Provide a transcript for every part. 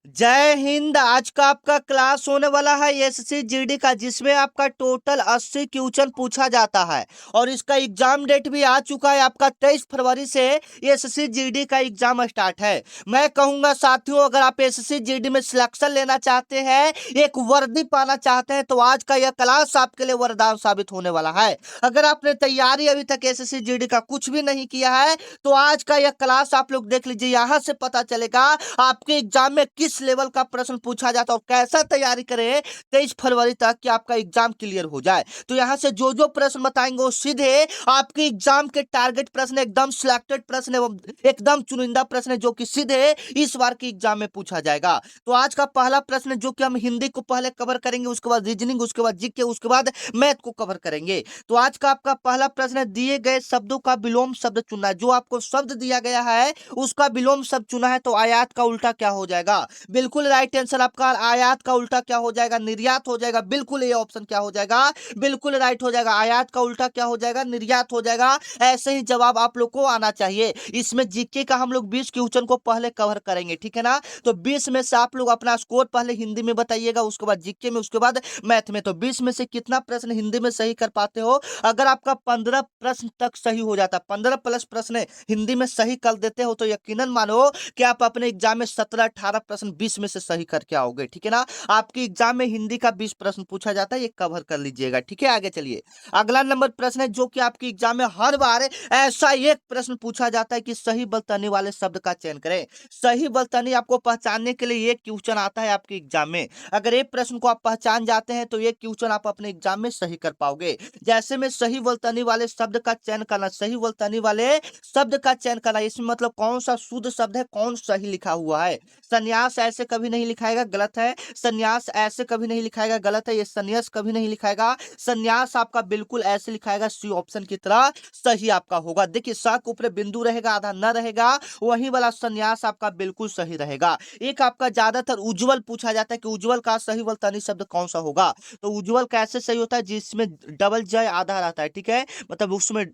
जय हिंद। आज का आपका क्लास होने वाला है एसएससी जीडी का, जिसमें आपका टोटल 80 क्वेश्चन पूछा जाता है और इसका एग्जाम डेट भी आ चुका है। आपका 23 फरवरी से एसएससी जीडी का एग्जाम स्टार्ट है। मैं कहूंगा साथियों, अगर आप एसएससी जीडी में सिलेक्शन लेना चाहते हैं, एक वर्दी पाना चाहते हैं, तो आज का यह क्लास आपके लिए वरदान साबित होने वाला है। अगर आपने तैयारी अभी तक एसएससी जीडी का कुछ भी नहीं किया है, तो आज का यह क्लास आप लोग देख लीजिए। यहां से पता चलेगा आपके एग्जाम में किस लेवल का प्रश्न पूछा जाता है और कैसा तैयारी करें 23 फरवरी तक कि आपका एग्जाम क्लियर हो जाए। तो यहां से जो जो प्रश्न बताएंगे वो सीधे आपके एग्जाम के टारगेट प्रश्न, एकदम सिलेक्टेड प्रश्न एवं एकदम चुनिंदा प्रश्न है, जो कि सीधे इस बार के एग्जाम में पूछा जाएगा। तो आज का पहला प्रश्न जो कि हम हिंदी को पहले कवर करेंगे, उसके बाद रीजनिंग, उसके बाद जीके, उसके बाद मैथ को कवर करेंगे। तो आज का आपका पहला प्रश्न है, दिए गए शब्दों का विलोम शब्द चुनना है। जो आपको शब्द दिया गया है उसका विलोम शब्द चुना है, तो आयात का उल्टा क्या हो जाएगा? बिल्कुल राइट आंसर आपका। आयात का उल्टा क्या हो जाएगा? निर्यात हो जाएगा। बिल्कुल ये ऑप्शन क्या हो जाएगा? बिल्कुल राइट हो जाएगा। आयात का उल्टा क्या हो जाएगा? निर्यात हो जाएगा। ऐसे ही जवाब आप लोग को आना चाहिए। इसमें जीके का हम लोग 20 क्वेश्चन को पहले कवर करेंगे, ठीक है ना? तो 20 में से आप लोग अपना स्कोर पहले हिंदी में बताइएगा, उसके बाद जीके में, उसके बाद मैथ में। तो 20 में से कितना प्रश्न हिंदी में सही कर पाते हो? अगर आपका 15 प्रश्न तक सही हो जाता, 15 प्लस प्रश्न हिंदी में सही कर देते हो, तो यकीनन मानो कि आप अपने एग्जाम में 17-18 प्रश्न 20 में से सही करके आओगे, ठीक है ना? आपके एग्जाम में हिंदी का 20 प्रश्न पूछा जाता है, ये कवर कर लीजिएगा, ठीक है? आगे चलिए। अगला नंबर प्रश्न है जो कि आपके एग्जाम में हर बार ऐसा एक प्रश्न पूछा जाता है कि सही बलतनी वाले शब्द का चयन करें। सही बलतनी आपको पहचानने के लिए एक क्वेश्चन आता है आपके एग्जाम में। अगर एक प्रश्न को आप पहचान जाते हैं तो एक क्वेश्चन आप अपने एग्जाम में सही कर पाओगे। जैसे में सही बलतनी वाले शब्द का चयन करना, सही बलतनी वाले शब्द का चयन करना, इसमें मतलब कौन सा शुद्ध शब्द है, कौन सही लिखा हुआ है। संन्यास ऐसे कभी नहीं लिखाएगा, गलत है। संन्यास ऐसे कभी नहीं लिखाएगा, गलत है। ये संन्यास कभी नहीं लिखाएगा। संन्यास आपका बिल्कुल ऐसे लिखाएगा, सी ऑप्शन की तरह सही आपका होगा। देखिए, स के ऊपर बिंदु रहेगा, आधा न रहेगा, वही वाला संन्यास आपका बिल्कुल सही रहेगा। एक आपका ज्यादातर उज्जवल पूछा जाता है कि उज्जवल का सही वर्तनी शब्द कौन सा होगा। तो उज्जवल कैसे सही होता है? जिसमें डबल जय आधा रहता है, ठीक है? मतलब उसमें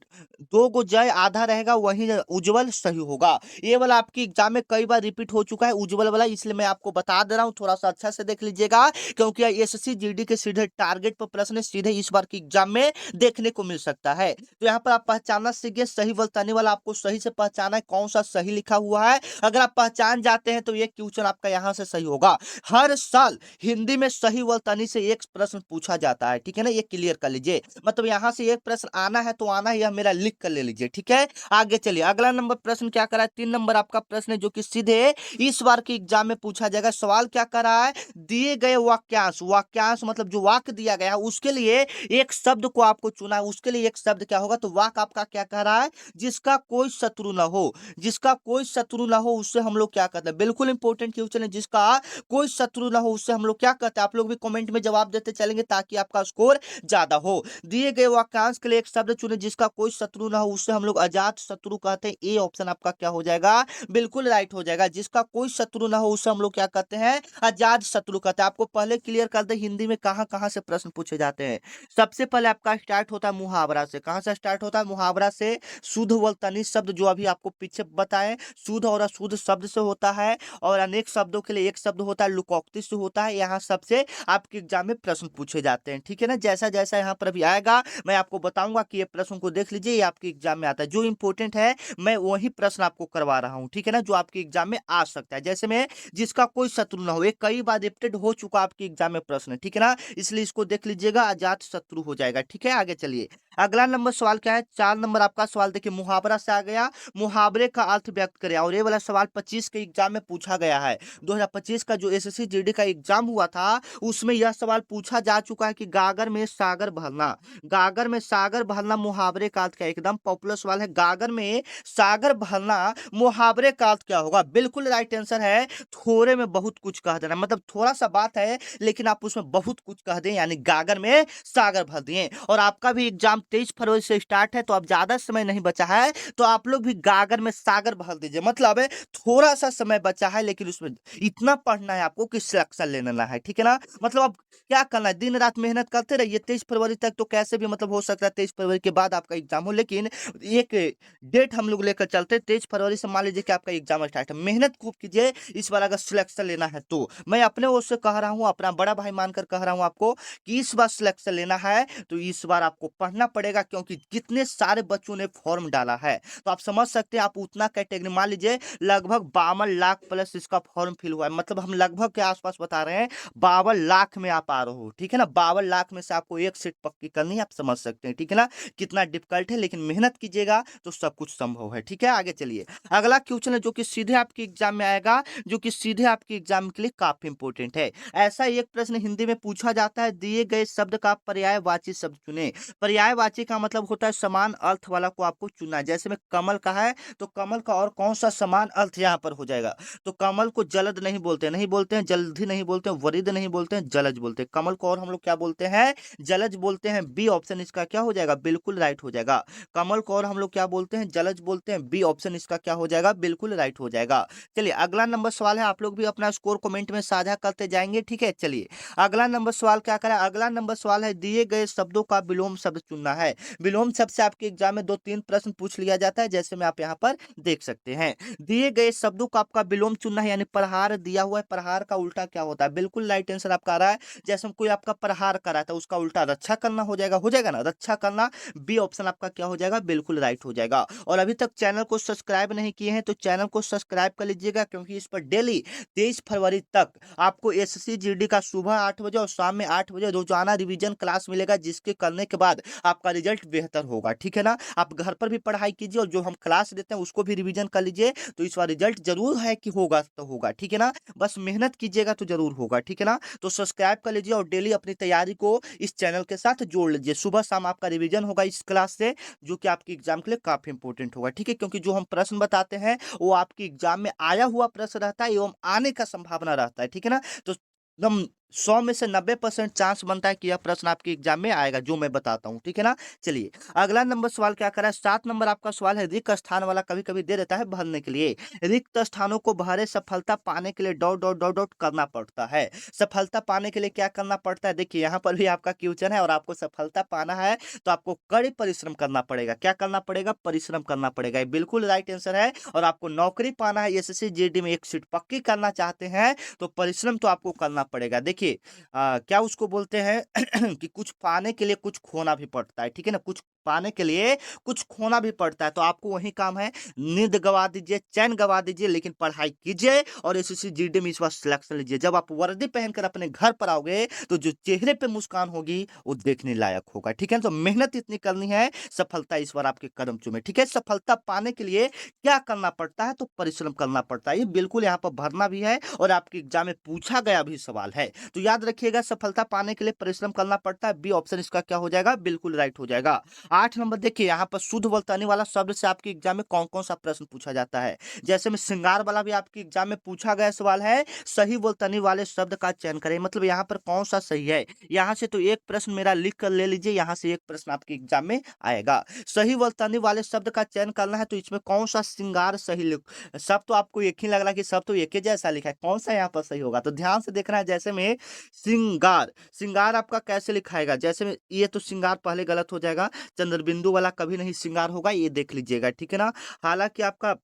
दो गो जय आधा रहेगा, वही उज्जवल सही होगा। ये वाला आपकी एग्जाम में कई बार रिपीट हो चुका है, उज्जवल वाला, इसलिए मैं आपको बता दे रहा हूँ। थोड़ा सा अच्छा से देख लीजिएगा, क्योंकि एसएससी जीडी के सीधे टारगेट पर प्रश्न सीधे इस बार की एग्जाम में देखने को मिल सकता है। तो यहाँ पर आप पहचानना सीख गए, सही वर्तनी वाला आपको सही से पहचाना है, कौन सा सही लिखा हुआ है। अगर आप पहचान जाते हैं तो ये क्वेश्चन आपका यहाँ से सही होगा। हर साल हिंदी में सही वर्तनी से एक प्रश्न पूछा जाता है, ठीक है ना? ये क्लियर कर लीजिए। मतलब यहाँ से एक प्रश्न आना है तो आना ही, यह मेरा लिख कर ले लीजिए, ठीक है? आगे चलिए। अगला नंबर प्रश्न क्या करा है? 3 नंबर आपका प्रश्न है जो कि सीधे इस बार के एग्जाम में पूछा जाएगा। सवाल क्या कर रहा है? दिए गए वाक्यांश, वाक्यांश मतलब जो वाक्य दिया गया है उसके लिए एक शब्द को आपको चुना है। उसके लिए एक शब्द क्या होगा? तो वाक्य आपका क्या कह रहा है? जिसका कोई शत्रु ना हो। जिसका कोई शत्रु ना हो उससे हम लोग क्या कहते हैं? बिल्कुल इंपॉर्टेंट क्वेश्चन है। जिसका कोई शत्रु ना हो उससे हम लोग क्या कहते हैं? आप लोग भी कमेंट में जवाब देते चलेंगे ताकि आपका स्कोर ज्यादा हो। दिए गए वाक्यांश के लिए एक शब्द चुने जिसका कोई शत्रु ना हो, उससे हम लोग अजात शत्रु कहते हैं। ए ऑप्शन आपका क्या हो जाएगा? बिल्कुल राइट हो जाएगा। जिसका कोई शत्रु ना हो उससे हम लोग क्या कहते हैं? अजात शत्रु कहते हैं। आपको पहले क्लियर कर दे हिंदी में कहां कहां से प्रश्न पूछे जाते हैं। सबसे पहले आपका स्टार्ट होता है मुहावरा से। कहां से स्टार्ट होता है? मुहावरा से। शुद्ध व तनिष्ठ शब्द जो अभी आपको पीछे बताएं, शुद्ध और अशुद्ध शब्द से होता है, और अनेक शब्दों के लिए एक शब्द होता है, लुकोक्ति से होता है। यहाँ सबसे आपके एग्जाम में प्रश्न पूछे जाते हैं, ठीक है ना? जैसा जैसा यहाँ पर अभी आएगा मैं आपको बताऊंगा कि ये प्रश्न को देख लीजिए, ये आपके एग्जाम में आता है। जो इंपॉर्टेंट है मैं वही प्रश्न आपको करवा रहा हूँ, ठीक है ना? जो आपके एग्जाम में आ सकता है। जैसे में जिसका कोई शत्रु ना हो, ये कई बार रिपीटेड हो चुका आपके एग्जाम में प्रश्न, ठीक है ना? इसलिए इसको देख लीजिएगा, अजात शत्रु हो जाएगा, ठीक है? आगे चलिए। अगला नंबर सवाल क्या है? 4 नंबर आपका सवाल देखिए, मुहावरा से आ गया। मुहावरे का अर्थ व्यक्त करें, और ये वाला सवाल 25 के एग्जाम में पूछा गया है। 2025 का जो एसएससी जीडी का एग्जाम हुआ था उसमें यह सवाल पूछा जा चुका है कि गागर में सागर भरना। गागर में सागर भरना मुहावरे का अर्थ क्या है? एकदम पॉपुलर सवाल है। गागर में सागर भरना मुहावरे का अर्थ क्या होगा? बिल्कुल राइट आंसर है, थोड़े में बहुत कुछ कह देना। मतलब थोड़ा सा बात है लेकिन आप उसमें बहुत कुछ कह दें, यानी गागर में सागर भर दिए। और आपका भी एग्जाम एग्जाम 23 फरवरी से स्टार्ट है, तो अब ज्यादा समय नहीं बचा है, तो आप लोग भी गागर में सागर भर दीजिए। मतलब थोड़ा सा समय बचा है, लेकिन उसमें इतना पढ़ना है आपको कि सिलेक्शन ले लेना है, ठीक है ना। मतलब अब क्या करना है, दिन रात मेहनत करते रहिए 23 फरवरी तक। तो कैसे भी मतलब हो सकता है 23 फरवरी के बाद आपका एग्जाम हो, लेकिन एक डेट हम लोग लेकर चलते हैं, 23 फरवरी से मान लीजिए कि आपका एग्जाम स्टार्ट है। मेहनत खूब कीजिए इस बार, अगर सिलेक्शन लेना है तो। मैं अपने ओर से कह रहा हूँ, अपना बड़ा भाई मानकर कह रहा हूँ आपको कि इस बार सिलेक्शन लेना है तो इस बार आपको पढ़ना पड़ेगा, क्योंकि कितने सारे बच्चों ने फॉर्म डाला है। तो आप समझ सकते हैं, आप उतना कैटेगरी मान लीजिए लगभग 52 लाख प्लस इसका फॉर्म फिल हुआ है। मतलब हम लगभग के आसपास बता रहे हैं 52 लाख में आप आ रहे हो, ठीक है ना। 52 लाख में से आपको एक सीट पक्की करनी है, आप समझ सकते हैं, ठीक है ना। कितना डिफिकल्ट है, लेकिन मेहनत कीजिएगा तो सब कुछ संभव है, ठीक है। आगे चलिए, अगला क्वेश्चन है जो कि सीधे आपके एग्जाम में आएगा, जो कि सीधे आपके एग्जाम के लिए काफी इंपॉर्टेंट है। ऐसा एक प्रश्न हिंदी में पूछा जाता है, दिए गए शब्द का पर्यायवाची शब्द चुने। पर्यायवाची का मतलब होता है समान अर्थ वाला को आपको चुनना है। जैसे में कमल का है, तो कमल का और कौन सा समान अर्थ यहाँ पर हो जाएगा। तो कमल को जलद नहीं बोलते, नहीं बोलते हैं, जल्दी नहीं बोलते हैं, वरिद नहीं बोलते हैं, जलज बोलते हैं। कमल को और हम लोग क्या बोलते हैं, जलज बोलते हैं। बी ऑप्शन इसका क्या हो जाएगा, बिल्कुल राइट हो जाएगा। कमल को और हम लोग क्या बोलते हैं, जलज बोलते हैं। बी ऑप्शन इसका क्या हो जाएगा, बिल्कुल राइट हो जाएगा। चलिए अगला नंबर सवाल है, आप लोग भी अपना स्कोर कमेंट में साझा करते जाएंगे, ठीक है। चलिए अगला नंबर सवाल क्या करें, अगला नंबर सवाल है, दिए गए शब्दों का विलोम शब्द चुनना है। विलोम शब्द से आपके एग्जाम में 2-3 प्रश्न पूछ लिया जाता है, जैसे में आप यहाँ पर देख सकते हैं। दिए गए शब्दों का आपका विलोम चुनना है, यानी प्रहार दिया हुआ है, प्रहार का उल्टा क्या होता है, बिल्कुल राइट आंसर आपका आ रहा है। जैसे कोई आपका प्रहार कर रहा था, उसका उल्टा रक्षा करना हो जाएगा ना, रक्षा करना। बी ऑप्शन आपका क्या हो जाएगा, बिल्कुल राइट हो जाएगा। और अभी तक चैनल को सब्सक्राइब नहीं किए हैं तो चैनल को सब्सक्राइब कर लीजिएगा, क्योंकि इस पर डेली 23 फरवरी तक आपको एसएससी जीडी का सुबह 8 बजे और शाम में 8 बजे रोजाना रिवीजन क्लास मिलेगा, जिसके करने के बाद आपका रिजल्ट बेहतर होगा, ठीक है ना। आप घर पर भी पढ़ाई कीजिए और जो हम क्लास देते हैं उसको भी रिवीजन कर लीजिए, तो इस बार रिजल्ट जरूर है कि होगा तो होगा, ठीक है ना। बस मेहनत कीजिएगा तो जरूर होगा, ठीक है ना। तो सब्सक्राइब कर लीजिए और डेली अपनी तैयारी को इस चैनल के साथ जोड़ लीजिए। सुबह शाम आपका रिवीजन होगा इस क्लास से, जो कि आपके एग्जाम के लिए काफी इंपॉर्टेंट होगा, ठीक है। क्योंकि जो हम प्रश्न बताते हैं वो आपके एग्जाम में आया हुआ प्रश्न रहता है एवं आने का संभावना रहता है, ठीक है ना। तो एकदम 100 में से 90% चांस बनता है कि यह प्रश्न आपके एग्जाम में आएगा, जो मैं बताता हूं, ठीक है ना। चलिए अगला नंबर सवाल क्या करा है, 7 नंबर आपका सवाल है, रिक्त स्थान वाला कभी कभी दे देता है भरने के लिए। रिक्त स्थानों को भरे सफलता पाने के लिए डॉट डॉट डॉट डॉट करना पड़ता है। सफलता पाने के लिए क्या करना पड़ता है, देखिए यहाँ पर भी आपका क्वेश्चन है, और आपको सफलता पाना है तो आपको कड़ी परिश्रम करना पड़ेगा। क्या करना पड़ेगा, परिश्रम करना पड़ेगा, ये बिल्कुल राइट आंसर है। और आपको नौकरी पाना है, एसएससी जीडी में एक सीट पक्की करना चाहते हैं तो परिश्रम तो आपको करना पड़ेगा। देखिए क्या उसको बोलते हैं कि कुछ पाने के लिए कुछ खोना भी पड़ता है, ठीक है ना। कुछ पाने के लिए कुछ खोना भी पड़ता है, तो आपको वही काम है, नींद गवा दीजिए, चैन गवा दीजिए, लेकिन पढ़ाई कीजिए और एसएससी जीडी में इस बार सिलेक्शन लीजिए। जब आप वर्दी पहनकर अपने घर पर आओगे तो जो चेहरे पे मुस्कान होगी वो देखने लायक होगा, ठीक है। तो मेहनत इतनी करनी है, सफलता इस बार आपके कदम चूमे, ठीक है। सफलता पाने के लिए क्या करना पड़ता है, तो परिश्रम करना पड़ता है, ये बिल्कुल यहाँ पर भरना भी है और आपके एग्जाम में पूछा गया भी सवाल है। तो याद रखिएगा, सफलता पाने के लिए परिश्रम करना पड़ता है। बी ऑप्शन इसका क्या हो जाएगा, बिल्कुल राइट हो जाएगा। 8 नंबर देखिए, यहाँ पर शुद्ध वर्तनी वाला शब्द से आपके एग्जाम में कौन कौन सा प्रश्न पूछा जाता है। जैसे में श्रृंगार वाला भी आपके एग्जाम में पूछा गया सवाल है, सही वर्तनी वाले शब्द का चयन करें। मतलब यहाँ पर कौन सा सही है, यहाँ से तो एक प्रश्न मेरा लिख कर ले लीजिए, यहाँ से एक प्रश्न आपके एग्जाम में आएगा। सही वर्तनी वाले शब्द का चयन करना है, तो इसमें कौन सा श्रृंगार सही लिख, सब तो आपको एक ही लग रहा है कि सब तो एक ही जैसा लिखा है, कौन सा यहाँ पर सही होगा, तो ध्यान से देखना है। जैसे में श्रृंगार, श्रृंगार आपका कैसे लिखाएगा, जैसे में ये तो श्रृंगार पहले गलत हो जाएगा, चंद्रबिंदु वाला कभी नहीं श्रृंगार होगा, ये देख लीजिएगा, ठीक है ना। हालांकि आपका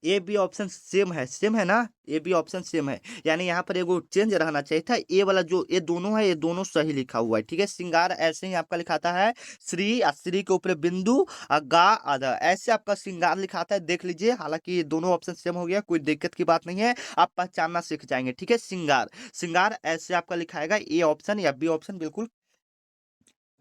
ए बी ऑप्शन सेम है ना, ए बी ऑप्शन सेम है, यानी यहाँ पर एगो चेंज रहना चाहिए था। ए वाला जो ये दोनों है, ये दोनों सही लिखा हुआ है, ठीक है। श्रृंगार ऐसे ही आपका लिखाता है, श्री और श्री के ऊपर बिंदु और गा आधा, ऐसे आपका श्रृंगार लिखाता है, देख लीजिए। हालांकि ये दोनों ऑप्शन सेम हो गया, कोई दिक्कत की बात नहीं है, आप पहचानना सीख जाएंगे, ठीक है। श्रृंगार, श्रृंगार ऐसे आपका लिखाएगा, ए ऑप्शन या बी ऑप्शन बिल्कुल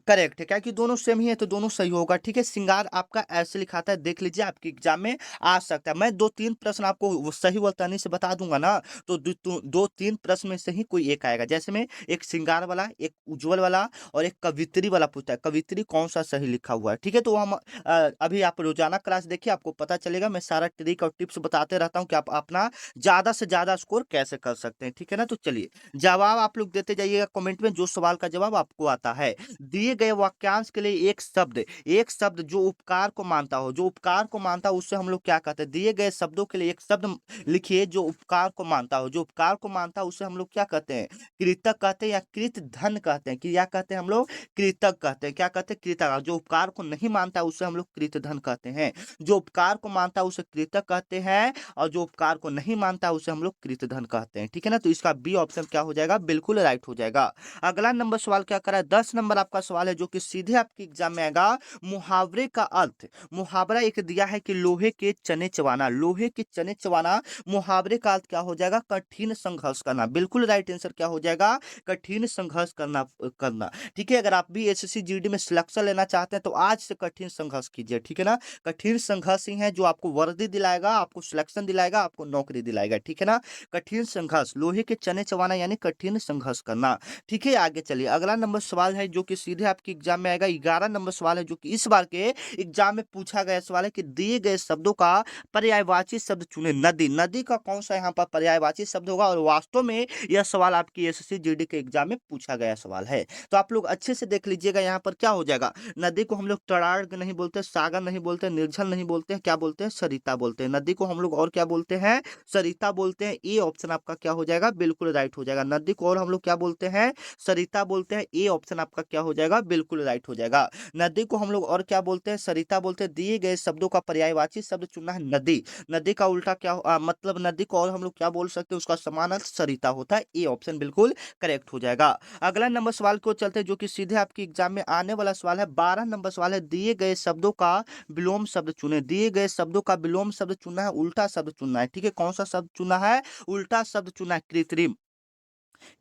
करेक्ट है, क्या कि दोनों सेम ही है तो दोनों सही होगा, ठीक है। श्रृंगार आपका ऐसे लिखाता है, देख लीजिए, आपके एग्जाम में आ सकता है। मैं 2-3 प्रश्न आपको सही वर्तनी से बता दूंगा ना, तो 2-3 प्रश्न में से ही कोई एक आएगा। जैसे में एक श्रृंगार वाला, एक उज्जवल वाला और एक कवित्री वाला पूछता है, कवित्री कौन सा सही लिखा हुआ है, ठीक है। तो हम अभी आप रोजाना क्लास देखिए, आपको पता चलेगा। मैं सारा ट्रिक और टिप्स बताते रहता हूँ कि आप अपना ज्यादा से ज्यादा स्कोर कैसे कर सकते हैं, ठीक है ना। तो चलिए जवाब आप लोग देते जाइएगा कमेंट में, जो सवाल का जवाब आपको आता है। दिए गए वाक्यांश के लिए एक शब्द जो उपकार को मानता हो, जो उपकार को मानता हो उससे हम लोग क्या कहते हैं? दिए गए शब्दों के लिए एक शब्द लिखिए जो उपकार को मानता हो, जो उपकार को मानता है उसे हम लोग क्या कहते हैं? कृतक कहते हैं या कृत धन कहते हैं, कि क्या कहते हैं हम लोग? कृतक कहते हैं। क्या कहते हैं? कृतक। जो उपकार को नहीं मानता है उसे हम लोग कृत धन कहते हैं। जो उपकार को मानता है उसे कृतक कहते हैं, और जो उपकार को नहीं मानता है उसे हम लोग कृत धन कहते हैं। ठीक है ना? तो इसका बी ऑप्शन क्या हो जाएगा? बिल्कुल राइट हो जाएगा। अगला नंबर सवाल क्या करा है? 10 नंबर आपका सवाल है जो कि सीधे आपके एग्जाम में आएगा। मुहावरे का अर्थ। मुहावरा एक दिया है कि लोहे के चने चबाना, लोहे के चने चबाना। मुहावरे का अर्थ क्या हो जाएगा? कठिन संघर्ष करना। बिल्कुल राइट आंसर क्या हो जाएगा? कठिन संघर्ष करना। ठीक है, अगर आप भी एसएससी जीडी में सिलेक्शन लेना चाहते हैं तो आज से कठिन संघर्ष कीजिए। ठीक है ना? कठिन संघर्ष ही है जो आपको वर्दी दिलाएगा, आपको सिलेक्शन दिलाएगा, आपको नौकरी दिलाएगा। ठीक है ना? कठिन संघर्ष, लोहे के चने चबाना यानी कठिन संघर्ष करना। ठीक है, आगे चलिए। अगला नंबर सवाल है जो कि सीधे आपके एग्जाम में आएगा। 11 नंबर सवाल है जो कि इस बार के एग्जाम में पूछा गया सवाल है कि दिए गए शब्दों का पर्यायवाची शब्द चुने। नदी, नदी का कौन सा यहाँ पर पर्यायवाची शब्द होगा? और वास्तव में यह सवाल आपकी एसएससी जीडी के एग्जाम में पूछा गया सवाल है। तो आप लोग अच्छे से देख लीजिएगा, यहाँ पर क्या हो जाएगा? नदी को हम लोग तड़ाग नहीं बोलते, सागर नहीं बोलते, निर्झल नहीं बोलते हैं, क्या बोलते हैं? सरिता बोलते हैं। नदी को हम लोग और क्या बोलते हैं? सरिता बोलते हैं। ए ऑप्शन आपका क्या हो जाएगा? बिल्कुल राइट हो जाएगा। नदी को और हम लोग क्या बोलते हैं? सरिता बोलते हैं। ए ऑप्शन आपका क्या हो जाएगा? बिल्कुल राइट हो जाएगा। नदी को हम लोग और क्या बोलते हैं? सरिता बोलते हैं। दिए गए शब्दों का पर्यायवाची शब्द चुनना है नदी। नदी का उल्टा क्या मतलब नदी को और हम लोग क्या बोल सकते हैं? उसका समान अर्थ सरिता होता है। ए ऑप्शन बिल्कुल करेक्ट हो जाएगा। अगला नंबर सवाल को चलते हैं जो कि सीधे आपके एग्जाम में आने वाला सवाल है। 12 नंबर सवाल है। दिए गए शब्दों का विलोम शब्द चुने। दिए गए शब्दों का विलोम शब्द चुनना है, उल्टा शब्द चुनना है। ठीक है, कौन सा शब्द चुना है? उल्टा शब्द चुना है, कृत्रिम।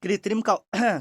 कृत्रिम का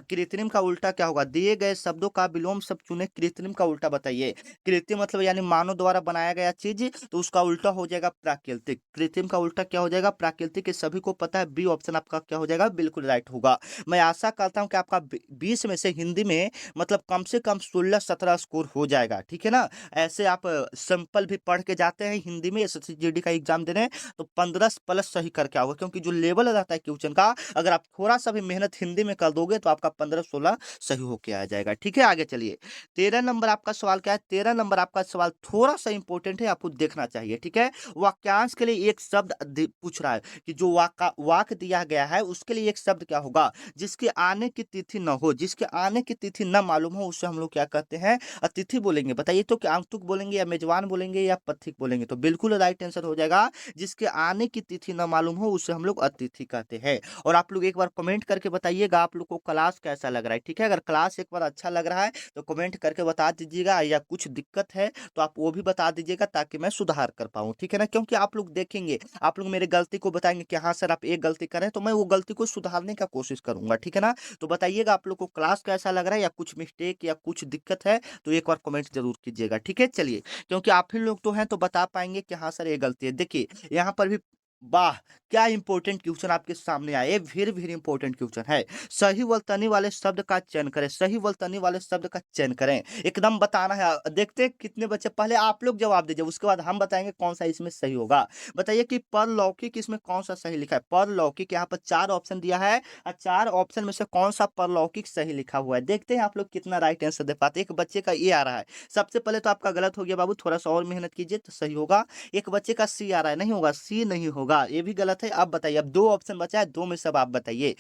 कृत्रिम का उल्टा क्या होगा? दिए गए शब्दों का विलोम शब्द चुने, कृत्रिम का उल्टा बताइए। कृत्रिम मतलब यानी मानव द्वारा बनाया गया चीज, तो उसका उल्टा हो जाएगा प्राकृतिक। कृत्रिम का उल्टा क्या हो जाएगा? प्राकृतिक। ये सभी को पता है। बी ऑप्शन आपका क्या हो जाएगा? बिल्कुल राइट होगा। मैं आशा करता हूं कि आपका 20 में से हिंदी में मतलब कम से कम 16-17 स्कोर हो जाएगा। ठीक है ना? ऐसे आप सिंपल भी पढ़ के जाते हैं हिंदी में एसएससी जीडी का एग्जाम देने, तो 15 प्लस सही करके आओगे, क्योंकि जो लेवल रहता है क्वेश्चन का, अगर आप थोड़ा सा भी मेहनत हिंदी में कर दोगे तो आपका 15-16 सही होके आ जाएगा। ठीक है, आगे चलिए। 13 नंबर आपका सवाल क्या है? 13 नंबर आपका सवाल थोड़ा सा इंपॉर्टेंट है, आपको देखना चाहिए। ठीक है, वाक्यांश के लिए एक शब्द पूछ रहा है कि जो वाक्य दिया गया है उसके लिए एक शब्द क्या होगा? जिसके आने की तिथि न हो, जिसके आने की तिथि न मालूम हो, उससे हम लोग क्या कहते हैं? अतिथि बोलेंगे। बताइए तो, क्या आगंतुक बोलेंगे या मेजबान बोलेंगे या पथिक बोलेंगे? तो बिल्कुल राइट आंसर हो जाएगा, जिसके आने की तिथि न मालूम हो उसे हम लोग अतिथि कहते हैं। और आप लोग एक बार कमेंट करके बताइएगा आप लोग को क्लास कैसा लग रहा है। ठीक है, अगर क्लास एक बार अच्छा लग रहा है तो कमेंट करके बता दीजिएगा, या कुछ दिक्कत है तो आप वो भी बता दीजिएगा ताकि मैं सुधार कर पाऊँ। ठीक है ना? क्योंकि आप लोग देखेंगे, आप लोग मेरे गलती को बताएंगे कि हाँ सर आप एक गलती करें, तो मैं वो गलती को सुधारने का कोशिश करूंगा। ठीक है ना? तो बताइएगा आप लोग को क्लास कैसा लग रहा है, या कुछ मिस्टेक या कुछ दिक्कत है तो एक बार कमेंट जरूर कीजिएगा। ठीक है, चलिए, क्योंकि आप ही लोग तो हैं तो बता पाएंगे कि हाँ सर ये गलती है। देखिए यहाँ पर भी, वाह क्या इंपॉर्टेंट क्वेश्चन आपके सामने आया। ये वेरी वेरी इंपॉर्टेंट क्वेश्चन है। सही वल्तनी वाले शब्द का चयन करें। सही वल्तनी वाले शब्द का चयन करें, एकदम बताना है। देखते हैं कितने बच्चे, पहले आप लोग जवाब दीजिए, उसके बाद हम बताएंगे कौन सा इसमें सही होगा। बताइए कि परलौकिक इसमें कौन सा सही लिखा है? परलौकिक, यहाँ पर 4 ऑप्शन दिया है और 4 ऑप्शन में से कौन सा परलौकिक सही लिखा हुआ है? देखते हैं आप लोग कितना राइट आंसर दे पाते हैं। एक बच्चे का ये आ रहा है, सबसे पहले तो आपका गलत हो गया बाबू, थोड़ा सा और मेहनत कीजिए तो सही होगा। एक बच्चे का सी आ रहा है, नहीं होगा, सी नहीं होगा, ये भी गलत है। अब बताइए, अब 2 ऑप्शन बचा है, 2 में से अब आप बताइए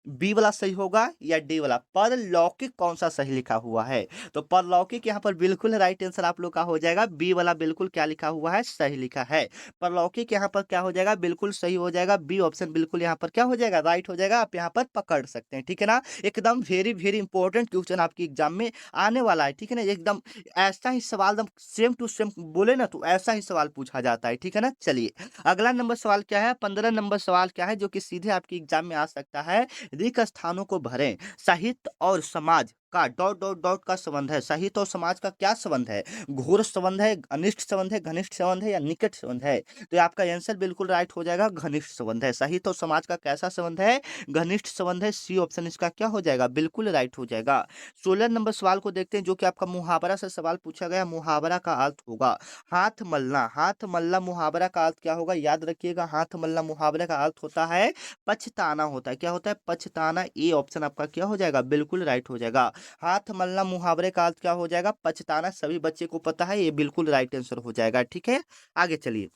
बी वाला सही होगा या डी वाला? परलौकिक कौन सा सही लिखा हुआ है? तो परलौकिक यहाँ पर बिल्कुल राइट आंसर आप लोग का हो जाएगा। बी वाला बिल्कुल क्या लिखा हुआ है? सही लिखा है। परलौकिक यहाँ पर क्या हो जाएगा? बिल्कुल सही हो जाएगा। बी ऑप्शन बिल्कुल यहाँ पर क्या हो जाएगा? राइट हो जाएगा। आप यहाँ पर पकड़ सकते हैं। ठीक है ना? एकदम वेरी वेरी इंपॉर्टेंट क्वेश्चन आपकी एग्जाम में आने वाला है। ठीक है ना? एकदम ऐसा ही सवाल, एकदम सेम टू सेम बोले ना तो ऐसा ही सवाल पूछा जाता है। ठीक है ना? चलिए, अगला नंबर सवाल क्या है? 15 नंबर सवाल क्या है जो कि सीधे आपकी एग्जाम में आ सकता है? रिक्त स्थानों को भरें। साहित्य और समाज का डॉट डॉट डॉट का संबंध है। साहित्य और समाज का क्या संबंध है? घोर संबंध है, अनिष्ट संबंध है, घनिष्ठ संबंध है या निकट संबंध है? तो आपका आंसर बिल्कुल राइट हो जाएगा, घनिष्ठ संबंध है। साहित्य और समाज का कैसा संबंध है? घनिष्ठ संबंध है। सी ऑप्शन इसका क्या हो जाएगा? बिल्कुल राइट हो जाएगा। 16 नंबर सवाल को देखते हैं जो कि आपका मुहावरा से सवाल पूछा गया। मुहावरा का अर्थ होगा हाथ मलना। हाथ मलना मुहावरा का अर्थ क्या होगा? याद रखिएगा, हाथ मलना मुहावरे का अर्थ होता है पछताना होता है। क्या होता है? पछताना। ए ऑप्शन आपका क्या हो जाएगा? बिल्कुल राइट हो जाएगा। हाथ मलना मुहावरे का अर्थ क्या हो जाएगा? पछताना। सभी बच्चे को पता है, ये बिल्कुल राइट आंसर हो जाएगा। ठीक है, आगे चलिए।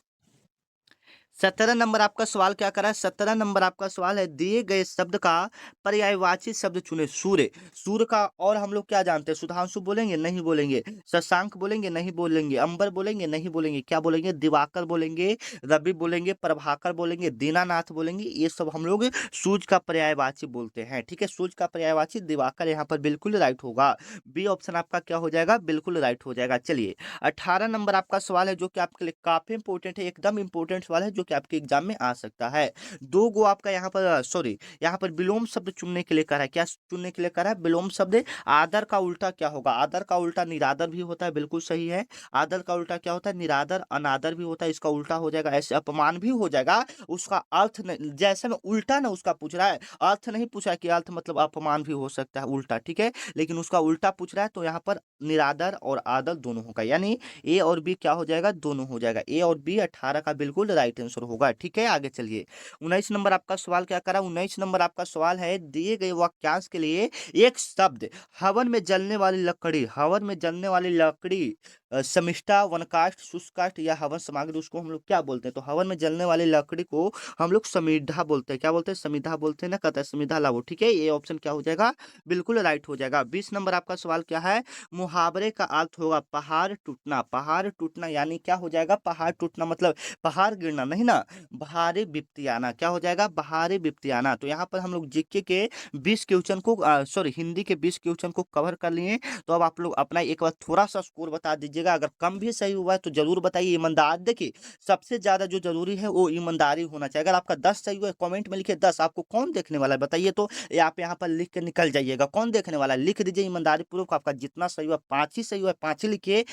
17 नंबर आपका सवाल क्या करा है? 17 नंबर आपका सवाल है, दिए गए शब्द का पर्यायवाची शब्द चुने। सूर्य, सूर्य का और हम लोग क्या जानते हैं? सुधांशु बोलेंगे? नहीं बोलेंगे। शशांक बोलेंगे? नहीं बोलेंगे। अंबर बोलेंगे? नहीं बोलेंगे। क्या बोलेंगे? दिवाकर बोलेंगे, रवि बोलेंगे, प्रभाकर बोलेंगे, दीनानाथ बोलेंगे। ये सब हम लोग सूर्य का पर्यायवाची बोलते हैं। ठीक है, सूर्य का पर्यायवाची दिवाकर यहाँ पर बिल्कुल राइट होगा। बी ऑप्शन आपका क्या हो जाएगा? बिल्कुल राइट हो जाएगा। चलिए, 18 नंबर आपका सवाल है जो कि आपके लिए काफी इंपॉर्टेंट है, एकदम इंपॉर्टेंट सवाल है जो कि आपके एग्जाम में आ सकता है। दो गो आपका यहाँ पर सॉरी, यहाँ पर विलोम शब्द चुनने के लिए कह रहा है। क्या चुनने के लिए कह रहा है? विलोम शब्द। आदर का उल्टा क्या होगा? आदर का उल्टा निरादर भी होता है, बिल्कुल सही है। आदर का उल्टा क्या होता है? निरादर। अनादर भी होता है, इसका उल्टा हो जाएगा। ऐसे अपमान भी हो जाएगा। उसका अर्थ जैसे में उल्टा ना उसका पूछ रहा है, अर्थ नहीं पूछा है कि अर्थ मतलब अपमान भी हो सकता है उल्टा। ठीक है, लेकिन उसका उल्टा पूछ रहा है, तो यहाँ पर निरादर और आदर दोनों होगा, यानी ए और बी क्या हो जाएगा? दोनों हो जाएगा। ए और बी 18 का बिल्कुल राइट आंसर होगा। ठीक है, आगे चलिए। 19 नंबर आपका सवाल क्या करा? 19 नंबर आपका सवाल है, दिए गए वाक्यांश के लिए एक शब्द। हवन में जलने वाली लकड़ी, हवन में जलने वाली लकड़ी समिष्टा, वनकाष्ठ, शुष्काष्ठ या हवन सामग्री, उसको हम लोग क्या बोलते हैं? तो हवन में जलने वाली लकड़ी को हम लोग समिधा बोलते हैं। क्या बोलते हैं? समिधा बोलते हैं ना, कहता है समिधा लाओ। ठीक है, ये ऑप्शन क्या हो जाएगा? बिल्कुल राइट हो जाएगा। 20 नंबर आपका सवाल क्या है? मुहावरे का अर्थ होगा पहाड़ टूटना। पहाड़ टूटना यानी क्या हो जाएगा? पहाड़ टूटना मतलब पहाड़ गिरना नहीं ना, भारी विपत्ति आना। क्या हो जाएगा? भारी विपत्ति आना। तो यहाँ पर हम लोग जीके के 20 क्वेश्चन को सॉरी हिंदी के 20 क्वेश्चन को कवर कर लिए। तो अब आप लोग अपना एक बार थोड़ा सा स्कोर बता दीजिएगा। अगर कम भी सही हुआ है तो जरूर बताइए। ईमानदार, देखिए सबसे ज्यादा जो जरूरी है वो ईमानदारी होना चाहिए। अगर आपका 10 सही हुआ है, कमेंट में लिखिए 10। आपको कौन देखने वाला है बताइए? तो ये आप यहाँ पर लिख के निकल जाइएगा। कौन देखने वाला है? लिख दीजिए ईमानदारी पूर्वक। आपका जितना सही हुआ 5 ही सही हुआ, 5 ही लिखिए।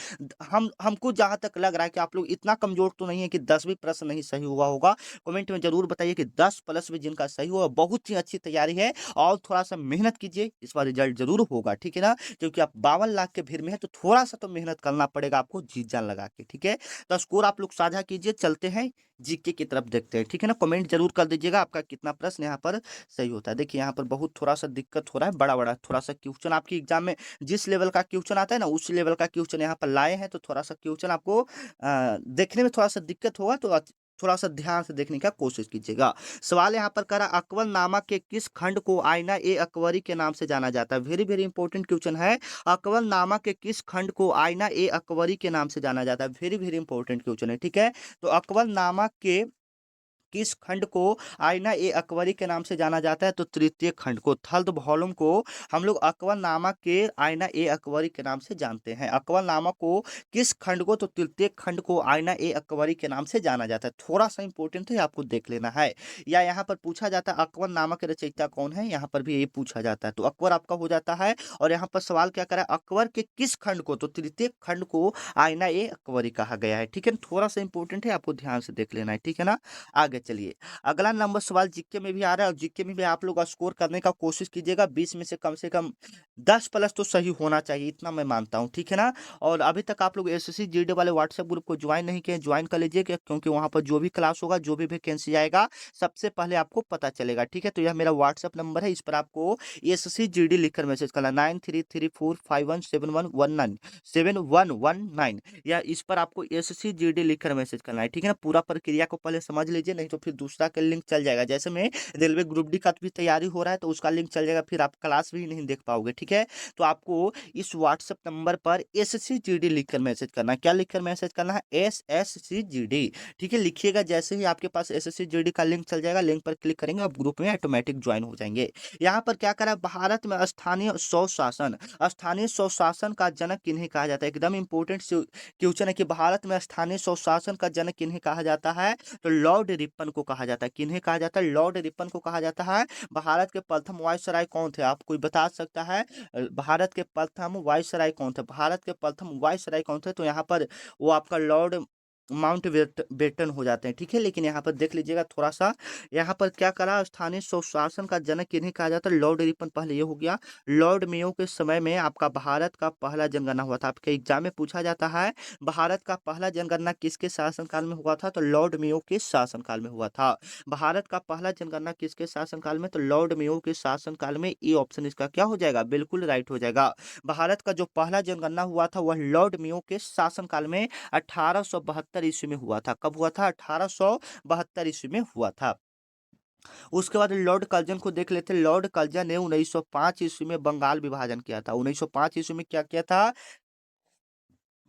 हमको जहां तक लग रहा है कि आप लोग इतना कमजोर तो नहीं है कि 10 भी प्रश्न नहीं सही हुआ होगा। कमेंट में जरूर बताइए कि 10 प्लस भी जिनका सही हुआ, बहुत ही अच्छी तैयारी है। और थोड़ा सा मेहनत कीजिए, इस बार रिजल्ट जरूर होगा। ठीक है ना, क्योंकि आप 52 लाख के भीड़ में है, तो थोड़ा सा तो मेहनत करना पड़ेगा आपको, जी जान लगा के। ठीक है, तो स्कोर आप लोग साझा कीजिए। चलते हैं जीके की तरफ, देखते हैं। ठीक है ना, कमेंट जरूर कर दीजिएगा आपका कितना प्रश्न यहाँ पर सही होता है। देखिए यहाँ पर बहुत थोड़ा सा दिक्कत हो रहा है, बड़ा बड़ा थोड़ा सा क्वेश्चन आपकी एग्जाम में जिस लेवल का क्वेश्चन आता है ना, उस लेवल का क्वेश्चन यहाँ पर लाए हैं। तो थोड़ा सा क्वेश्चन आपको देखने में थोड़ा सा दिक्कत होगा, तो थोड़ा सा ध्यान से देखने का कोशिश कीजिएगा। सवाल यहाँ पर करा, अकबर नामा के किस खंड को आईना ए अकबरी के नाम से जाना जाता है? वेरी वेरी इंपॉर्टेंट क्वेश्चन है। अकबर नामा के किस खंड को आईना ए अकबरी के नाम से जाना जाता है? वेरी वेरी इंपॉर्टेंट क्वेश्चन है। ठीक है, तो अकबर नामा के किस खंड को आईना ए अकबरी के नाम से जाना जाता है? तो तृतीय खंड को। थल्द वॉल्यूम को हम लोग अकबरनामा के आईना ए अकबरी के नाम से जानते हैं। अकबरनामा को किस खंड को? तो तृतीय खंड को आईना ए अकबरी के नाम से जाना जाता है। थोड़ा सा इंपॉर्टेंट है, आपको देख लेना है। या यहाँ पर पूछा जाता है अकबरनामा के रचयिता कौन है, यहाँ पर भी ये पूछा जाता है। तो अकबर आपका हो जाता है। और यहाँ पर सवाल क्या करा, अकबर के किस खंड को? तो तृतीय खंड को आईना ए अकबरी कहा गया है। ठीक है, थोड़ा सा इंपॉर्टेंट है, आपको ध्यान से देख लेना है। ठीक है ना, आगे चलिए। अगला नंबर सवाल जीके में भी आ रहा है, और जीके में भी आप लोग स्कोर करने का कोशिश कीजिएगा। 20 में से कम 10 प्लस तो सही होना चाहिए, इतना मैं मानता हूँ। ठीक है ना, और अभी तक आप लोग एसएससी जीडी वाले व्हाट्सएप ग्रुप को ज्वाइन नहीं किए, ज्वाइन कर लीजिए, क्योंकि वहां पर जो भी क्लास होगा, जो भी वैकेंसी आएगा, सबसे पहले आपको पता चलेगा। ठीक है, तो यह मेरा व्हाट्सएप नंबर है, इस पर आपको एसएससी जीडी लिखकर मैसेज करना 9334517119 या इस पर आपको एसएससी जीडी लिखकर मैसेज करना है। ठीक है ना, पूरा प्रक्रिया को पहले समझ लीजिए, नहीं तो फिर दूसरा का लिंक चल जाएगा। जैसे में रेलवे ग्रुप डी का भी तैयारी हो रहा है, तो उसका लिंक चल जाएगा, फिर आप क्लास भी नहीं देख पाओगे। ठीक है, तो आपको इस व्हाट्सएप नंबर पर एसएससी जीडी लिखकर मैसेज करना है। क्या लिखकर मैसेज करना है? SSC GD. ठीक है, लिखिएगा। जैसे ही आपके पास एसएससी जीडी का लिंक चल जाएगा, लिंक पर क्लिक करेंगे, आप ग्रुप में ऑटोमेटिक ज्वाइन हो जाएंगे। यहाँ पर क्या करा, भारत में स्थानीय स्वशासन, स्थानीय स्वशासन का जनक किन्हें कहा जाता है? एकदम इंपॉर्टेंट क्वेश्चन है कि भारत में स्थानीय स्वशासन का जनक किन्हें कहा जाता है? तो लॉर्ड रिपन को कहा जाता है। किन्हें कहा जाता है? लॉर्ड रिपन को कहा जाता है। भारत के प्रथम वायसराय कौन थे? आप कोई बता सकता है? भारत के प्रथम वायसराय कौन थे? भारत के प्रथम वायसराय कौन थे? तो यहाँ पर वो आपका लॉर्ड माउंट बेटन हो जाते हैं, ठीक है। लेकिन यहाँ पर देख लीजिएगा थोड़ा सा, यहाँ पर क्या करा, स्थानीय स्वशासन का जनक किन्हें कहा जाता है, लॉर्ड रिपन, पहले ये हो गया। लॉर्ड मेयो के समय में आपका भारत का पहला जनगणना हुआ था, आपके एग्जाम में पूछा जाता है भारत का पहला जनगणना किसके शासनकाल में हुआ था, तो लॉर्ड मेयो के शासनकाल में हुआ था। भारत का पहला जनगणना किसके शासनकाल में, तो लॉर्ड मेयो के शासनकाल में। ई ऑप्शन इसका क्या हो जाएगा, बिल्कुल राइट हो जाएगा। भारत का जो पहला जनगणना हुआ था वह लॉर्ड मेयो के शासनकाल में 1872 ईस्वी में हुआ था। कब हुआ था, 1872 ईस्वी में हुआ था। उसके बाद लॉर्ड कर्जन को देख लेते हैं। लॉर्ड कर्जन ने 1905 ईस्वी में बंगाल विभाजन किया था। 1905 ईस्वी में क्या किया था,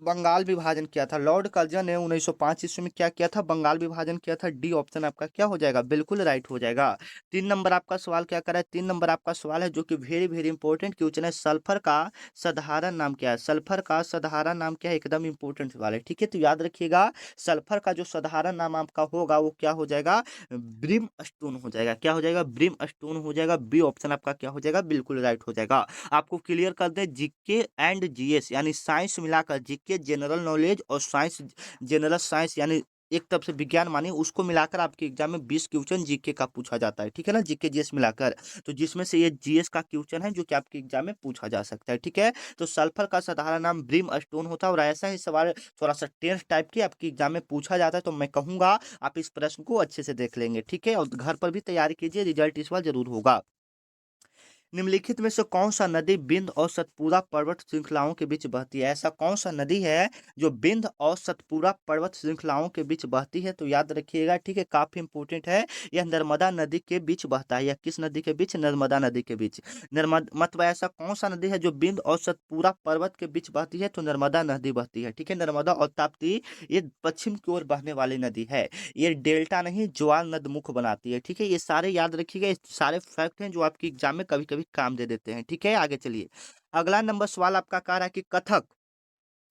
बंगाल विभाजन किया था। लॉर्ड कर्जन ने 1905 ईस्वी में क्या किया था, बंगाल विभाजन किया था। डी ऑप्शन आपका क्या हो जाएगा, बिल्कुल राइट हो जाएगा। 3 नंबर आपका सवाल क्या कर रहा है, 3 नंबर आपका सवाल है जो कि वेरी वेरी इंपॉर्टेंट क्वेश्चन है। सल्फर का साधारण नाम क्या है, सल्फर का साधारण नाम क्या है, एकदम इंपॉर्टेंट सवाल है, ठीक है। तो याद रखिएगा, सल्फर का जो साधारण नाम आपका होगा वो क्या हो जाएगा, ब्रिम स्टोन हो जाएगा। क्या हो जाएगा, ब्रिम स्टोन हो जाएगा। बी ऑप्शन आपका क्या हो जाएगा, बिल्कुल राइट हो जाएगा। आपको क्लियर कर दे, जीके एंड जीएस यानी साइंस मिलाकर, जीके जनरल नॉलेज और साइंस जनरल साइंस यानी एक तरफ से विज्ञान मानिए, उसको मिलाकर आपके एग्जाम में 20 क्वेश्चन जीके का पूछा जाता है, ठीक है ना, जीके जीएस मिलाकर। तो जिसमें से ये जीएस का क्वेश्चन है जो कि आपके एग्जाम में पूछा जा सकता है, ठीक है। तो सल्फर का साधारण नाम ब्रिम स्टोन होता है। और ऐसा ही सवाल थोड़ा सा टेंस टाइप के आपके एग्जाम में पूछा जाता है, तो मैं कहूंगा आप इस प्रश्न को अच्छे से देख लेंगे, ठीक है। और घर पर भी तैयारी कीजिए, रिजल्ट इस बार जरूर होगा। निम्नलिखित में से कौन सा नदी बिंद और सतपुरा पर्वत श्रृंखलाओं के बीच बहती है, ऐसा कौन सा नदी है जो बिंद और सतपुरा पर्वत श्रृंखलाओं के बीच बहती है, तो याद रखिएगा, ठीक है, काफी इंपोर्टेंट है। यह नर्मदा नदी के बीच बहता है। या किस नदी के बीच, नर्मदा नदी के बीच। नर्मदा मतलब ऐसा कौन सा नदी है जो बिंद और सतपुरा पर्वत के बीच बहती है, तो नर्मदा नदी बहती है, ठीक है। नर्मदा और ताप्ती ये पश्चिम की ओर बहने वाली नदी है। ये डेल्टा नहीं, ज्वार नदमुख बनाती है, ठीक है। ये सारे याद रखिएगा, ये सारे फैक्ट हैं जो आपके एग्जाम में कभी कभी काम दे देते हैं, ठीक है। आगे चलिए, अगला नंबर सवाल आपका कह रहा है कि कथक,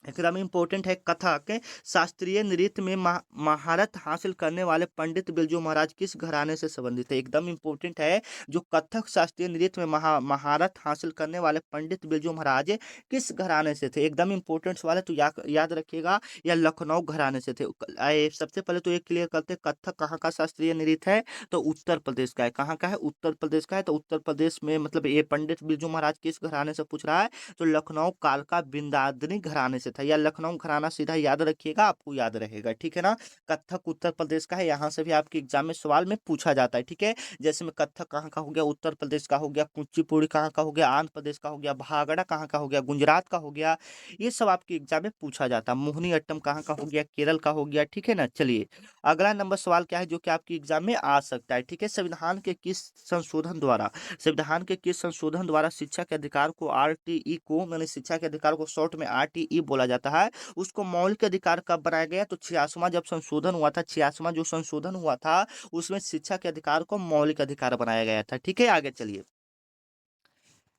एकदम इंपॉर्टेंट है। कथक शास्त्रीय नृत्य में महारत हासिल करने वाले पंडित बिरजू महाराज किस घराने से संबंधित है, एकदम इंपॉर्टेंट है। जो कथक शास्त्रीय नृत्य में महारत हासिल करने वाले पंडित बिरजू महाराज किस घराने से थे, एकदम इंपॉर्टेंट सवाल है। तो याद रखिएगा, यह लखनऊ घराने से थे। सबसे पहले तो ये क्लियर करते, कथक कहाँ का शास्त्रीय नृत्य है, तो उत्तर प्रदेश का है। कहाँ का है, उत्तर प्रदेश का है। तो उत्तर प्रदेश में मतलब ये पंडित बिरजू महाराज किस घराने से पूछ रहा है, तो लखनऊ कालका बिंदादनी घराने से था। या लखनऊ घराना सीधा याद रखिएगा, आपको याद रहेगा, ठीक है ना। कथक उत्तर प्रदेश का है, यहाँ से भी आपके एग्जाम में सवाल में पूछा जाता है, ठीक है। जैसे में कथक कहाँ का हो गया, उत्तर प्रदेश का हो गया। कुचिपुड़ी कहाँ का हो गया, आंध्र प्रदेश का हो गया। भागड़ा कहाँ का हो गया, गुजरात का हो गया। ये सब आपके एग्जाम में पूछा जाता है। मोहिनी अट्टम कहाँ का हो गया, केरल का हो गया, ठीक है ना। चलिए, अगला नंबर सवाल क्या है जो कि आपके एग्जाम में आ सकता है, ठीक है। संविधान के किस संशोधन द्वारा, संविधान के किस संशोधन द्वारा शिक्षा के अधिकार को, आरटीई को, मैंने शिक्षा के अधिकार को शॉर्ट में आरटीई बोला जाता है, उसको मौलिक अधिकार कब बनाया गया, तो 86वां जब संशोधन हुआ था, 86वां जो संशोधन हुआ था उसमें शिक्षा के अधिकार को मौलिक अधिकार बनाया गया था, ठीक है। आगे चलिए,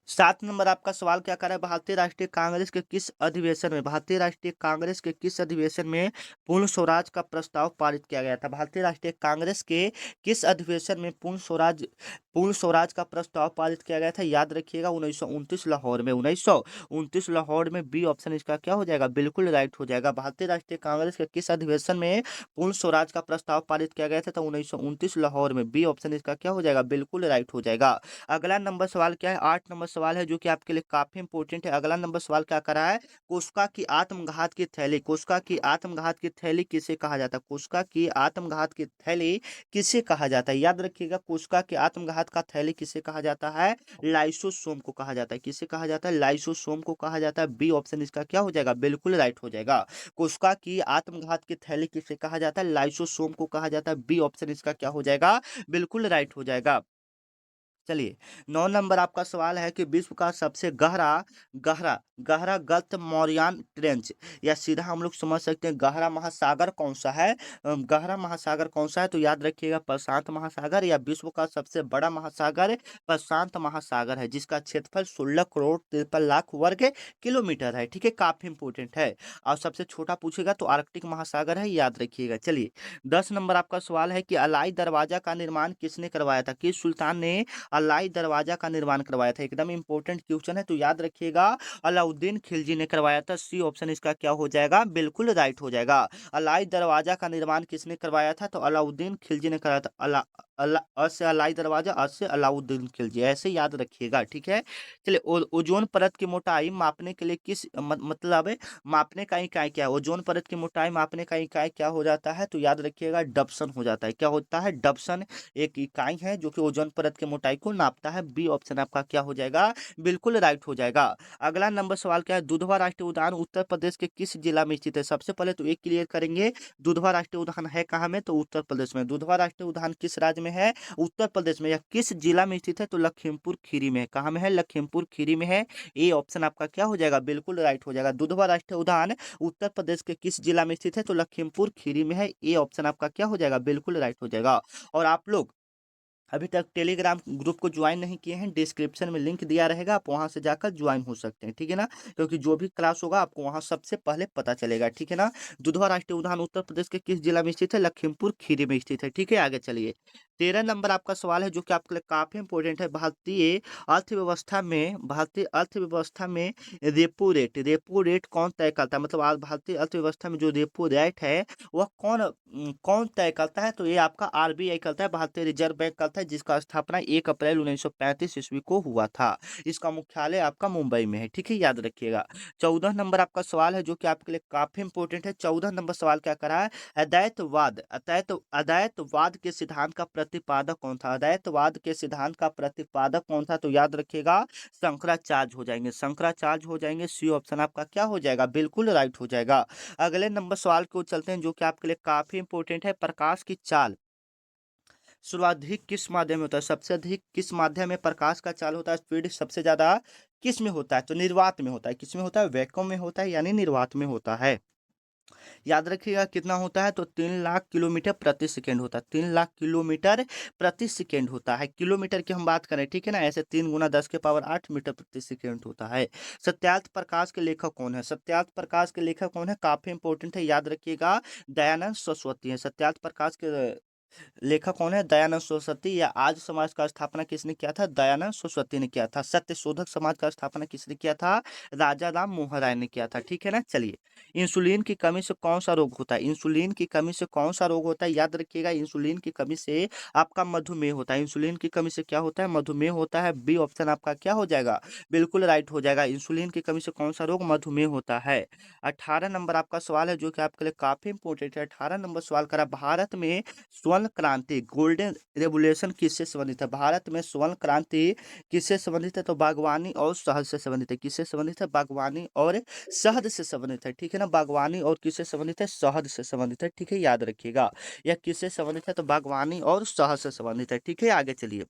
7 नंबर आपका सवाल क्या कर रहा है, भारतीय राष्ट्रीय कांग्रेस के किस अधिवेशन में, भारतीय राष्ट्रीय कांग्रेस के किस अधिवेशन में पूर्ण स्वराज का प्रस्ताव पारित किया गया था। भारतीय राष्ट्रीय कांग्रेस के किस अधिवेशन में पूर्ण स्वराज का प्रस्ताव पारित किया गया था, याद रखिएगा 1929 लाहौर में। 1929 लाहौर में। बी ऑप्शन इसका क्या हो जाएगा, बिल्कुल राइट हो जाएगा। भारतीय राष्ट्रीय कांग्रेस के किस अधिवेशन में पूर्ण स्वराज का प्रस्ताव पारित किया गया था, तो 1929 लाहौर में। बी ऑप्शन इसका क्या हो जाएगा, बिल्कुल राइट हो जाएगा। अगला नंबर सवाल क्या है, 8 नंबर सवाल है जो कि आपके लिए काफी इंपोर्टेंट है। अगला नंबर सवाल क्या करा है, कोशिका की आत्मघात की थैली, कोशिका की आत्मघात की थैली किसे कहा जाता है, कोशिका की आत्मघात की थैली किसे कहा जाता है, याद रखिएगा, कोशिका की आत्मघात का थैली किसे कहा जाता है, लाइसोसोम को कहा जाता है। किसे कहा जाता है, लाइसोसोम को कहा जाता है। बी ऑप्शन इसका क्या हो जाएगा, बिल्कुल राइट हो जाएगा। कोशिका की आत्मघात की थैली किसे कहा जाता है, लाइसोसोम को कहा जाता है। बी ऑप्शन इसका क्या हो जाएगा, बिल्कुल राइट हो जाएगा। चलिए, 9 नंबर आपका सवाल है कि विश्व का सबसे गहरा गहरा गहरा गल्फ मौरियान ट्रेंच, या सीधा हम लोग समझ सकते हैं गहरा महासागर कौन सा है, गहरा महासागर कौन सा है, तो याद रखिएगा प्रशांत महासागर। या विश्व का सबसे बड़ा महासागर प्रशांत महासागर है, जिसका क्षेत्रफल 16 करोड़ 53 लाख वर्ग किलोमीटर है, ठीक है, काफी इंपोर्टेंट है। और सबसे छोटा पूछेगा तो आर्कटिक महासागर है, याद रखिएगा। चलिए, 10 नंबर आपका सवाल है कि अलाई दरवाजा का निर्माण किसने करवाया था, किस सुल्तान ने अलाई दरवाजा का निर्माण करवाया था? एकदम इंपॉर्टेंट क्वेश्चन है, तो याद रखिएगा अलाउद्दीन खिलजी ने करवाया था। सी ऑप्शन इसका क्या हो जाएगा, बिल्कुल राइट हो जाएगा। अलाई दरवाजा का निर्माण किसने करवाया था? तो अलाउद्दीन खिलजी ने कराया था। अ से अलाई दरवाजा, अ से अलाउद्दीन खिलजी, ऐसे याद रखिएगा, ठीक है। चलिए, ओजोन परत की मोटाई मापने के लिए किस मतलब मापने का इकाई क्या है? ओजोन परत की मोटाई मापने का इकाई क्या हो जाता है? तो याद रखिएगा डप्सन हो जाता है। क्या होता है? डप्सन एक इकाई है जो कि ओजोन परत की मोटाई को नापता है। बी ऑप्शन आपका क्या हो जाएगा, बिल्कुल राइट हो जाएगा। अगला नंबर सवाल क्या है? दुधवा राष्ट्रीय उद्यान उत्तर प्रदेश के किस जिला में स्थित है? सबसे पहले तो एक क्लियर करेंगे, दुधवा राष्ट्रीय उद्यान है कहाँ में? तो उत्तर प्रदेश में। दुधवा राष्ट्रीय उद्यान किस राज्य में है? उत्तर प्रदेश में। या किस जिला में स्थित है? तो लखीमपुर खीरी में। कहाँ में है? लखीमपुर खीरी में है। ए ऑप्शन आपका क्या हो जाएगा, बिल्कुल राइट हो जाएगा। दुधवा राष्ट्रीय उद्यान उत्तर प्रदेश के किस जिला में स्थित है? तो लखीमपुर खीरी में है। ए ऑप्शन आपका क्या हो जाएगा, बिल्कुल राइट हो जाएगा। और आप लोग अभी तक टेलीग्राम ग्रुप को ज्वाइन नहीं किए हैं, डिस्क्रिप्शन में लिंक दिया रहेगा, आप वहां से जाकर ज्वाइन हो सकते हैं, ठीक है ना। क्योंकि जो भी क्लास होगा आपको वहां सबसे पहले पता चलेगा, ठीक है ना। दुधवा राष्ट्रीय उद्यान उत्तर प्रदेश के किस जिला में स्थित है? लखीमपुर खीरी में स्थित है, ठीक है। आगे चलिए, 13 नंबर आपका सवाल है जो कि आपके लिए काफी इंपॉर्टेंट है। भारतीय अर्थव्यवस्था में रेपो रेट कौन तय करता है? मतलब आज भारतीय अर्थव्यवस्था में जो रेपो रेट है वह कौन तय करता है? तो ये आपका आरबीआई करता है, भारतीय रिजर्व बैंक करता है, जिसका स्थापना 1 अप्रैल 1935 ईस्वी को हुआ था। इसका मुख्यालय आपका मुंबई में है, ठीक है, याद रखिएगा। 14 नंबर आपका सवाल है जो कि आपके लिए काफी इंपॉर्टेंट है। 14 नंबर सवाल क्या करा है? अद्वैतवाद के सिद्धांत का प्रतिपादक कौन था? अद्वैतवाद के सिद्धांत का प्रतिपादक कौन था? तो याद रखिएगा शंकराचार्य हो जाएंगे, शंकराचार्य हो जाएंगे। सी ऑप्शन आपका क्या हो जाएगा, बिल्कुल राइट हो जाएगा। अगले नंबर सवाल को चलते हैं जो कि आपके लिए काफी इंपॉर्टेंट है। प्रकाश की चाल सर्वाधिक किस माध्यम में होता है? सबसे अधिक किस माध्यम में प्रकाश का चाल होता है? स्पीड सबसे ज्यादा किस में होता है? तो निर्वात में होता है। किस में होता है? वैक्यूम में होता है, यानी निर्वात में होता है। याद रखिएगा कितना होता है? तो 3 लाख किलोमीटर प्रति सेकेंड होता है। 3 लाख किलोमीटर प्रति सेकेंड होता है। किलोमीटर की हम बात करें, ठीक है ना, ऐसे 3 × 10⁸ मीटर प्रति सेकेंड होता है। सत्यार्थ प्रकाश के लेखक कौन है? सत्यार्थ प्रकाश के लेखक कौन है? काफी इंपॉर्टेंट है, याद रखिएगा दयानंद सरस्वती है। सत्यार्थ प्रकाश के लेखक कौन है? दयानंद सरस्वती। या आज समाज का स्थापना किसने किया था? दयानंद सरस्वती ने किया था। सत्य शोधक समाज का स्थापना किसने किया था? राजा राम मोहन राय ने किया था, ठीक है ना। चलिए, इंसुलिन की कमी से कौन सा रोग होता है? इंसुलिन की कमी से कौन सा रोग होता है? याद रखिएगा इंसुलिन की कमी से आपका मधुमेह होता है। इंसुलिन की कमी से क्या होता है? मधुमेह होता है। बी ऑप्शन आपका क्या हो जाएगा, बिल्कुल राइट हो जाएगा। इंसुलिन की कमी से कौन सा रोग? मधुमेह होता है। 18 नंबर आपका सवाल है जो कि आपके लिए काफी इंपॉर्टेंट है। 18 नंबर सवाल करा, भारत में स्वर्ण क्रांति गोल्डन रेवोल्यूशन किससे संबंधित है? भारत में स्वर्ण क्रांति किससे संबंधित है? तो बागवानी और शहद से संबंधित है। किससे संबंधित है? बागवानी और शहद से संबंधित है, ठीक है ना। बागवानी और किससे संबंधित है? शहद से संबंधित है, ठीक है, याद रखिएगा। यह किससे संबंधित है? तो बागवानी और शहद से संबंधित है, ठीक है। आगे चलिए,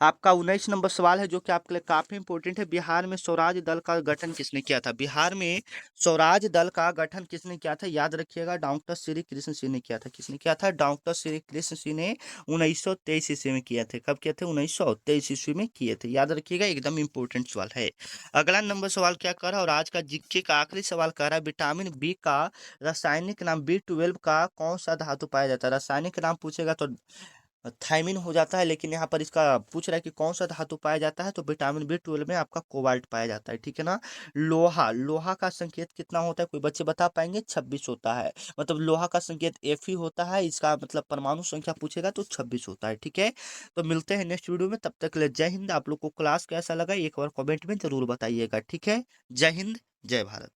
आपका 19 नंबर सवाल है जो कि आपके लिए काफी इंपॉर्टेंट है। बिहार में स्वराज दल का गठन किसने किया था? बिहार में स्वराज दल का गठन किसने किया था? याद रखिएगा डॉक्टर श्री कृष्ण सिंह ने किया था। किसने किया था? डॉक्टर श्री कृष्ण सिंह ने 1923 ईस्वी में किए थे। कब किए थे? 1923 ईस्वी में किए थे, याद रखिएगा, एकदम इंपॉर्टेंट सवाल है। अगला नंबर सवाल क्या कर रहा है, और आज का जीके का आखिरी सवाल कर रहा है, विटामिन बी का रासायनिक नाम, B12 का कौन सा धातु पाया जाता है? रासायनिक नाम पूछेगा तो थायमिन हो जाता है, लेकिन यहाँ पर इसका पूछ रहा है कि कौन सा धातु पाया जाता है, तो विटामिन B12 में आपका कोबाल्ट पाया जाता है, ठीक है ना। लोहा, लोहा का संकेत कितना होता है? कोई बच्चे बता पाएंगे? 26 होता है। मतलब लोहा का संकेत Fe होता है, इसका मतलब परमाणु संख्या पूछेगा तो 26 होता है, ठीक है। तो मिलते हैं नेक्स्ट वीडियो में, तब तक के लिए जय हिंद। आप लोग को क्लास कैसा लगा एक बार कॉमेंट में जरूर बताइएगा, ठीक है। जय हिंद, जय भारत।